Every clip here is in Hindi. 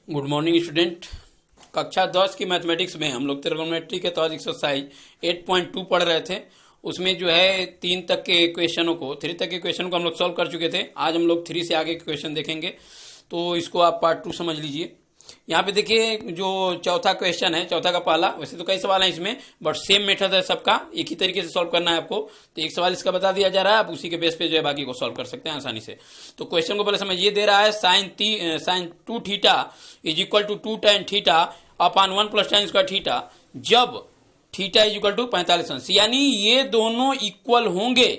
Good morning student. कक्षा 10 की मैथमेटिक्स में हम लोग त्रिकोणमिति के तौर एक्सरसाइज 8.2 पढ़ रहे थे। उसमें जो है 3 तक के क्वेश्चनों को 3 तक के क्वेश्चन को हम लोग सॉल्व कर चुके थे। आज हम लोग 3 से आगे के क्वेश्चन देखेंगे, तो इसको आप पार्ट 2 समझ लीजिए। यहाँ पे देखिए जो चौथा क्वेश्चन है, चौथा का पहला, वैसे तो कई सवाल हैं इसमें, बट सेम मेथड है सबका, एक ही तरीके से सॉल्व करना है आपको। तो एक सवाल इसका बता दिया जा रहा है, आप उसी के बेस पे जो है बाकी को सॉल्व कर सकते हैं आसानी से। तो क्वेश्चन को पहले समझिए। दे रहा है sine 2 theta is equal to 2 tan theta upon 1 plus tan square theta जब थीटा इज इक्वल टू 45 अंश, यानी ये दोनों इक्वल होंगे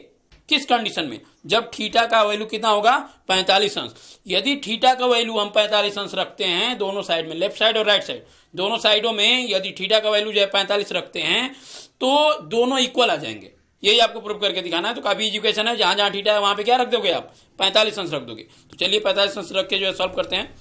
किस कंडीशन में? जब थीटा का वैल्यू कितना होगा? 45 अंश। यदि थीटा का वैल्यू हम 45 अंश रखते हैं दोनों साइड में, लेफ्ट साइड और राइट साइड, दोनों साइडों में यदि थीटा का वैल्यू जो है 45 रखते हैं तो दोनों इक्वल आ जाएंगे। यही आपको प्रूव करके दिखाना है। तो काफी इजी क्वेश्चन है। जहां जहां थीटा है वहां पे क्या रख दोगे आप? 45 अंश रख दोगे। तो चलिए 45 अंश रख के जो है सॉल्व करते हैं।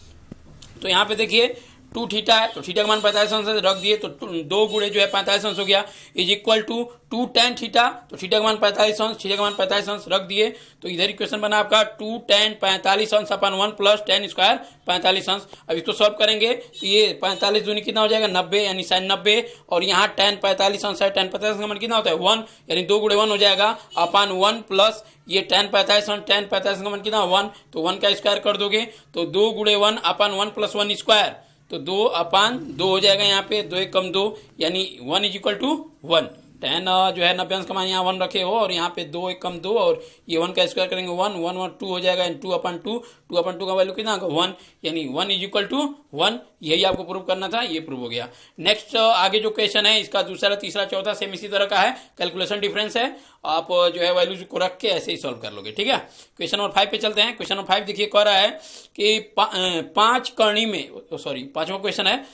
तो यहाँ पे देखिए 2 थीटा है, तो थीटा का मान 45 अंश रख दिए, तो 2 गुणे जो है 45 अंश हो गया, is equal to 2 tan theta, तो थीटा का मान 45 अंश, थीटा का मान 45 अंश रख दिए। तो इधर इक्वेशन बना आपका 2 tan 45 अंश अपन 1 प्लस tan स्क्वायर 45 अंश। अब इसको सॉल्व करेंगे तो ये 45 दूनी कितना हो जाएगा? 90, यानी साइन 90, और यहाँ tan 45 अंश है, tan 45 का मान कितना होता है? 1, यानी 2 गुणे 1 हो जाएगा अपन 1 प्लस ये tan 45 अंश, tan 45 का मान कितना? 1, तो 1 का स्क्वायर कर दोगे तो 2 गुणे 1 अपन 1 प्लस 1 स्क्वायर, तो 2 अपान 2 हो जाएगा। यहाँ पे 2 1 कम 2, यानी 1 इज इक्वल टू 1। tan जो है 90 अंश का मान यहाँ 1 रखे हो, और यहाँ पे 2 1 कम 2, और ये 1 का स्क्वायर करेंगे 1 1 1 2 हो जाएगा, 2 अपान 2, 2 अपान 2 का वैल्यू कितना होगा? 1, यानी 1 इज इक्वल टू 1। यही आपको प्रूव करना था, ये प्रूव हो गया। नेक्स्ट आगे जो क्वेश्चन है इसका दूसरा तीसरा चौथा सेम इसी तरह का है, कैलकुलेशन डिफरेंस है। आप जो है वैल्यू को रख के ऐसे ही सॉल्व कर लोगे, ठीक है। क्वेश्चन नंबर 5 पे चलते हैं। क्वेश्चन नंबर 5 देखिए कह रहा है कि 5 करनी में, सॉरी 5वां क्वेश्चन है,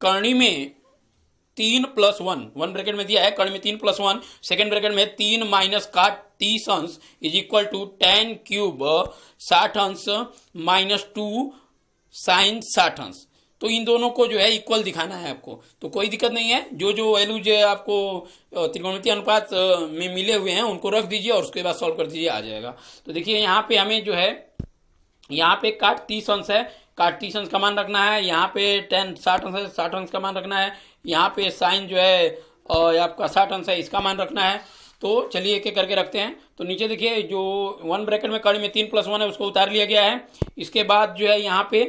करनी में 3 प्लस 1, 1 ब्रैकेट में दिया है, कर्ण में 3 प्लस 1, सेकेंड ब्रैकेट में 3 माइनस का 30 अंश is equal to tan cube 60 अंश माइनस 2 साइन 60 अंश। तो इन दोनों को जो है इक्वल दिखाना है आपको। तो कोई दिक्कत नहीं है, जो जो वैल्यू जो है आपको त्रिकोणमितीय अनुपात में मिले हुए हैं उनको रख दीजिए और उसके बाद सॉल्व कर दीजिए, आ जाएगा। तो देखिए यहाँ पे हमें जो है, यहाँ पे काट 30 अंश है, काट 30 अंश का मान रखना है। यहाँ पे tan 60 अंश है, 60 अंश का मान रखना है। यहाँ पे साइन जो है आपका 60 अंश है, इसका मान रखना है। तो चलिए एक एक करके रखते हैं। तो नीचे देखिए जो 1 ब्रैकेट में कर्ण में 3 प्लस 1 है उसको उतार लिया गया है। इसके बाद जो है यहाँ पे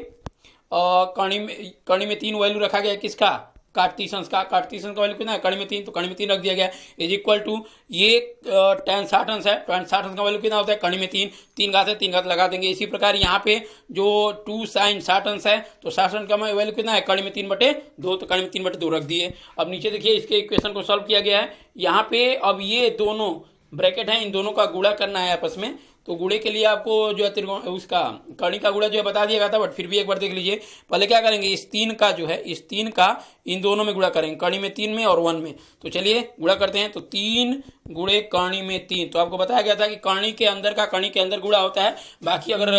कर्ण में 3 वैल्यू रखा गया है, किसका? काट 30 अंश का। काट 30 अंश का वैल्यू कितना है? कर्ण में 3, तो कर्ण में 3 रख दिया गया इज इक्वल टू ये tan 60 अंश है, tan 60 अंश का वैल्यू कितना होता है? कर्ण में 3, 3 घात है, 3 घात लगा देंगे। इसी प्रकार यहाँ पे जो 2 साइन 60 अंश है, तो 60 अंश का वैल्यू कितना है? कर्ण में 3/2, तो कर्ण में 3/2 रख दिए। अब नीचे देखिए इसके इक्वेशन को सॉल्व किया गया है। यहाँ पे अब ये दोनों ब्रैकेट है, इन दोनों का गुणा करना है आपस में। तो गुणे के लिए आपको जो है त्रिकोण उसका कर्ण का गुणा जो है बता दिया गया था, बट फिर भी एक बार देख लीजिए। पहले क्या करेंगे, इस 3 का जो है, इस 3 का इन दोनों में गुणा करेंगे, कर्ण में 3 में और 1 में। तो चलिए गुणा करते हैं। तो 3 गुणे कर्ण में 3, तो आपको बताया गया था कि कर्ण के अंदर का कर्ण के अंदर गुणा होता है। बाकी अगर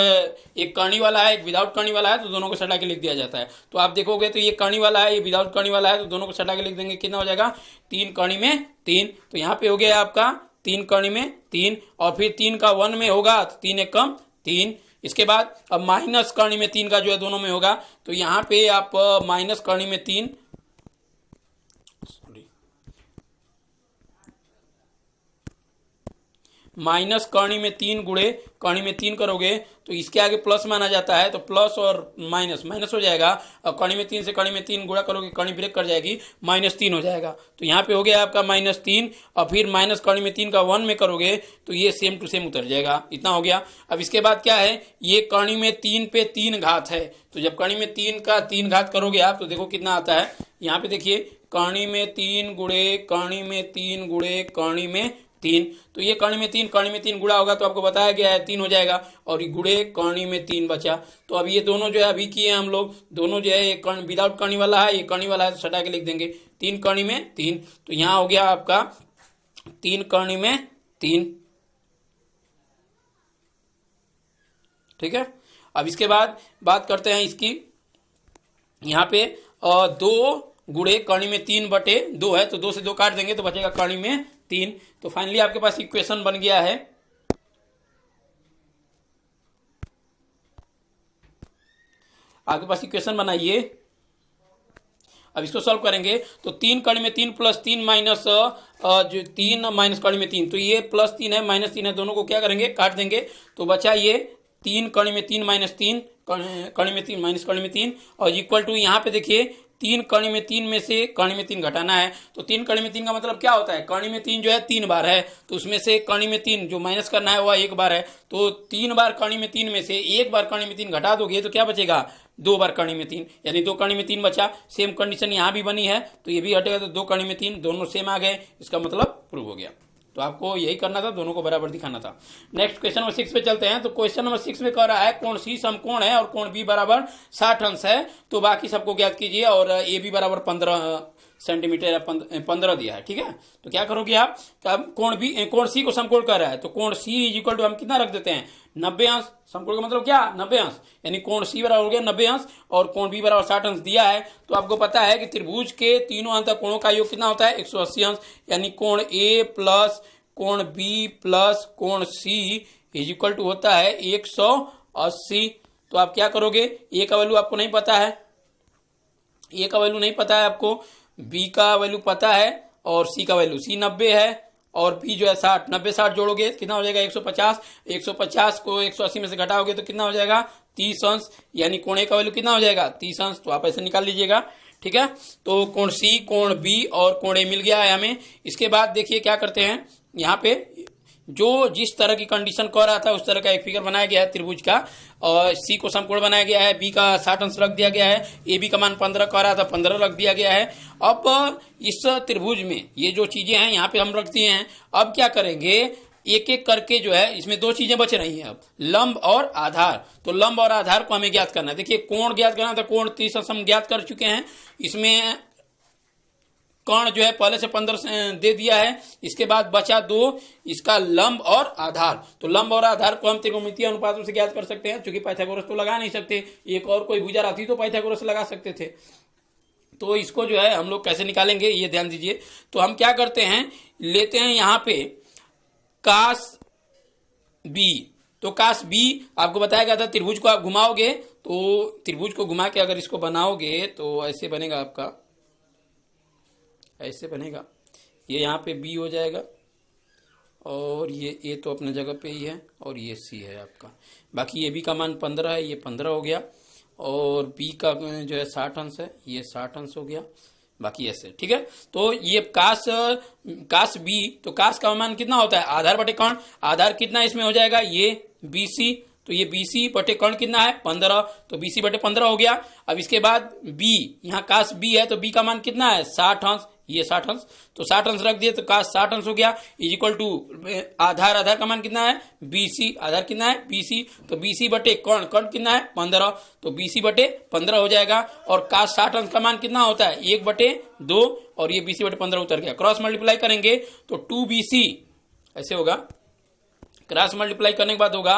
एक कर्णी वाला है एक विदाउट कर्णी वाला है तो दोनों को सटा के लिख दिया जाता है। तो आप देखोगे तो ये कर्णी वाला है, ये विदाउट कर्णी वाला है, तो दोनों को सटा के लिख देंगे। कितना हो जाएगा? 3 कर्ण में 3। तो यहाँ पे हो गया आपका 3 कर्ण में 3, और फिर 3 का 1 में होगा तो 3 1 कम 3। इसके बाद अब माइनस कर्ण में 3 का जो है दोनों में होगा, तो यहाँ पे आप माइनस कर्ण में 3, माइनस कर्ण में 3 गुणे कर्ण में 3 करोगे तो इसके आगे प्लस माना जाता है, तो प्लस और माइनस माइनस हो जाएगा। और कर्ण में 3 से कर्ण में 3 गुणा करोगे, कर्ण ब्रेक कर जाएगी, -3 हो जाएगा। तो यहाँ पे हो गया आपका -3, और फिर माइनस कर्ण में 3 का 1 में करोगे तो ये सेम टू सेम उतर जाएगा। इतना हो गया। अब इसके बाद क्या है, ये कर्ण में 3 पे 3 घात है, तो जब कर्ण में 3 का 3 घात करोगे आप तो देखो कितना आता है। यहाँ पे देखिए कर्ण में 3 गुणे कर्ण में 3 गुणे कर्ण में 3, तो ये कर्ण में 3 गुणा होगा तो आपको बताया गया है 3 हो जाएगा, और ये गुणे कर्ण में 3 बचा। तो अब ये दोनों जो है अभी किए हम लोग, दोनों जो है ये कर्ण विदाउट कर्ण वाला है, ये कर्ण वाला है, तो सटा के लिख देंगे 3 कर्ण में 3। तो यहाँ हो गया आपका 3 कर्ण में 3, ठीक है। अब इसके बाद बात करते हैं इसकी। यहाँ पे 2 गुणे कर्ण में 3/2 है, तो 2 से 2 काट देंगे तो बचेगा कर्ण में 3। तो फाइनली आपके पास इक्वेशन बन गया है आपके पास इक्वेशन बनाइए। अब इसको सॉल्व करेंगे तो 3 कड़ी में 3 प्लस 3 माइनस जो 3 माइनस कड़ी में 3, तो ये प्लस 3 है माइनस 3 है, दोनों को क्या करेंगे काट देंगे, तो बचा ये 3 कड़ी में 3 माइनस 3 कड़ी में 3 माइनस कड़ी में 3 और इक्वल टू यहाँ पे देखिए 3 कड़ी में 3 में से कड़ी में 3 घटाना है, तो 3 कड़ी में 3 का मतलब क्या होता है, कड़ी में 3 जो है 3 बार है, तो उसमें से कड़ी में 3 जो माइनस करना है वह 1 बार है, तो 3 बार कड़ी में 3 में से 1 बार कड़ी में 3 घटा दोगे तो क्या बचेगा, 2 बार कड़ी में 3, यानी 2 कड़ी में 3 बचा। सेम कंडीशन यहाँ भी बनी है तो ये भी हटेगा, तो 2 कड़ी में 3 दोनों सेम आ गए, इसका मतलब प्रूव हो गया। तो आपको यही करना था, दोनों को बराबर दिखाना था। नेक्स्ट क्वेश्चन नंबर 6 पे चलते हैं। तो क्वेश्चन नंबर 6 में कह रहा है कोण सी समकोण है और कोण बी बराबर 60 अंश है, तो बाकी सबको ज्ञात कीजिए और ए बी बराबर 15 सेंटीमीटर 15 दिया है, ठीक है। तो क्या करोगे आप, कोण सी को समकोण कर रहा है, तो कोण सी इज इक्वल टू हम कितना रख देते हैं 90 अंश, समकोण का मतलब क्या 90 अंश, यानी कोण सी बराबर हो गया 90 अंश और कोण बी बराबर 60 अंश दिया है। तो आपको पता है कि त्रिभुज के तीनों अंत कोणों का योग कितना होता है 180 अंश, यानी कोण ए प्लस कोण बी प्लस कोण सी इज इक्वल टू होता है 180। तो आप क्या करोगे, ए का वैल्यू आपको नहीं पता है, ए का वैल्यू नहीं पता है आपको, बी का वैल्यू पता है और सी का वैल्यू, सी 90 है और बी जो है 60, 90 60 जोड़ोगे कितना हो जाएगा 150, 150 को 180 में से घटाओगे तो कितना हो जाएगा 30 अंश, यानी कोण ए का वैल्यू कितना हो जाएगा 30 अंश। तो आप ऐसे निकाल लीजिएगा, ठीक है। तो कोण सी कोण बी और कोण ए मिल गया है हमें। इसके बाद देखिए क्या करते हैं, यहाँ पे जो जिस तरह की कंडीशन कह रहा था उस तरह का एक फिगर बनाया गया है त्रिभुज का, और सी को समकोण बनाया गया है, बी का 60 अंश रख दिया गया है, ए बी का मान 15 कह रहा था 15 रख दिया गया है। अब इस त्रिभुज में ये जो चीजें हैं यहाँ पे हम रख दिए हैं। अब क्या करेंगे, एक एक करके जो है इसमें 2 चीजें बच रही हैं, अब लंब और आधार। तो लंब और आधार को हमें ज्ञात करना है। देखिए कोण ज्ञात करना था, कोण 30 अंश हम ज्ञात कर चुके हैं, इसमें कर्ण जो है पहले से 15 दे दिया है, इसके बाद बचा 2 इसका लंब और आधार। तो लंब और आधार को हम त्रिकोणमितीय अनुपातों से ज्ञात कर सकते हैं, क्योंकि पाइथागोरस तो लगा नहीं सकते, एक और कोई भुजा रहती तो पाइथागोरस लगा सकते थे। तो इसको जो है हम लोग कैसे निकालेंगे ये ध्यान दीजिए। तो हम क्या करते हैं, लेते हैं यहाँ पे कास बी, तो कास बी आपको बताया गया था त्रिभुज को आप घुमाओगे, तो त्रिभुज को घुमा के अगर इसको बनाओगे तो ऐसे बनेगा, आपका ऐसे बनेगा, ये यहाँ पे बी हो जाएगा और ये ए तो अपने जगह पे ही है और ये सी है आपका। बाकी ये बी का मान 15 है, ये 15 हो गया और बी का जो है 60 अंश है, ये 60 अंश हो गया, बाकी ऐसे, ठीक है। तो ये कास बी, तो कास का मान कितना होता है आधार बटे कर्ण, आधार कितना इसमें हो जाएगा ये BC, तो ये BC बटे कर्ण कितना है 15, तो BC बटे 15 हो गया। अब इसके बाद B, यहाँ कास B है तो B का मान कितना है 60 अंश, ये 60 अंश, तो 60 अंश रख दिए तो कास 60 अंश हो गया, इज इक्वल टू आधार, आधार का मान कितना है BC, आधार कितना है BC, तो BC बटे कर्ण, कर्ण कितना है 15, तो BC बटे 15 हो जाएगा। और कास 60 अंश का मान कितना होता है 1/2 और ये BC बटे 15 उतर गया। क्रॉस मल्टीप्लाई करेंगे तो 2BC ऐसे होगा, क्रॉस मल्टीप्लाई करने के बाद होगा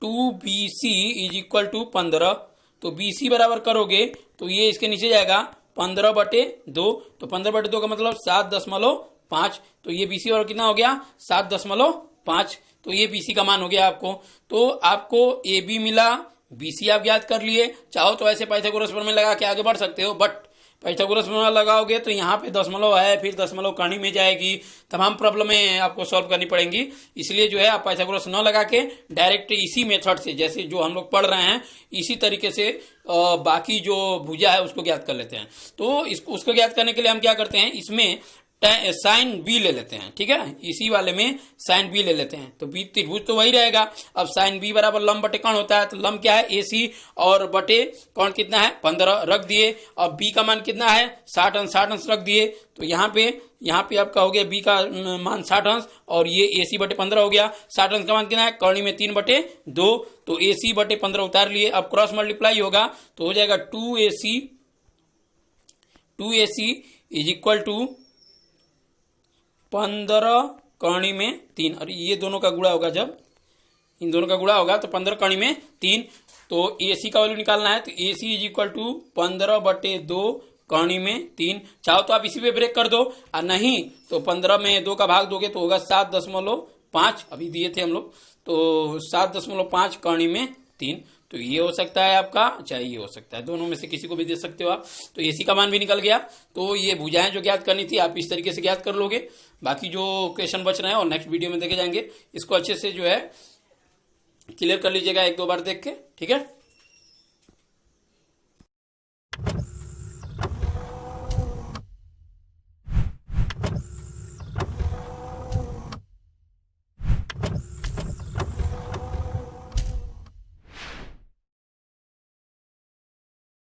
2BC इज इक्वल टू 15, तो BC बराबर करोगे तो ये इसके नीचे जाएगा 15/2, तो 15/2 का मतलब 7.5, तो ये BC और कितना हो गया 7.5, तो ये BC का मान हो गया आपको। तो आपको AB मिला, BC आप ज्ञात कर लिए, चाहो तो ऐसे पाइथागोरस प्रमेय लगा के आगे बढ़ सकते हो, बट पाइथागोरस प्रमेय लगाओगे तो यहाँ पे दशमलव है, फिर दशमलव कणी में जाएगी, तमाम प्रॉब्लमें आपको सॉल्व करनी पड़ेंगी। इसलिए जो है आप पाइथागोरस न लगा के डायरेक्ट इसी मेथड से, जैसे जो हम लोग पढ़ रहे हैं इसी तरीके से बाकी जो भुजा है उसको ज्ञात कर लेते हैं। तो उसको ज्ञात करने के लिए हम क्या करते हैं, इसमें साइन बी ले लेते हैं, ठीक है, इसी वाले में साइन बी ले लेते हैं, तो बी त्रिभुज तो वही रहेगा। अब साइन बी बराबर लंब बटे कर्ण होता है, तो लंब क्या है AC और बटे कर्ण कितना है 15 रख दिए, और बी का मान कितना है 60 अंश रख दिए, तो यहाँ पे आपका हो गया बी का मान 60 अंश और ये AC बटे 15 हो गया। 60 अंश का मान कितना है कर्णी में 3/2, तो AC बटे 15 उतार लिए। अब क्रॉस मल्टीप्लाई होगा तो हो जाएगा 2AC is equal to 15 Karni में 3, और ये दोनों का गुणा होगा, जब इन दोनों का गुणा होगा तो 15 कर्णी में 3, तो AC का वैल्यू निकालना है, तो AC इज इक्वल टू 15/2 कर्णी में 3। चाहो तो आप इसी पे ब्रेक कर दो, और नहीं तो 15 में 2 का भाग दोगे तो होगा 7.5, अभी दिए थे हम लोग, तो 7.5 कर्णी में 3। तो ये हो सकता है आपका, चाहे ये हो सकता है, दोनों में से किसी को भी दे सकते हो आप। तो AC का मान भी निकल गया। तो ये भुजाएं जो ज्ञात करनी थी आप इस तरीके से ज्ञात कर लोगे। बाकी जो क्वेश्चन बच रहे हैं और नेक्स्ट वीडियो में देखे जाएंगे, इसको अच्छे से जो है क्लियर कर लीजिएगा एक दो बार देख के, ठीक है।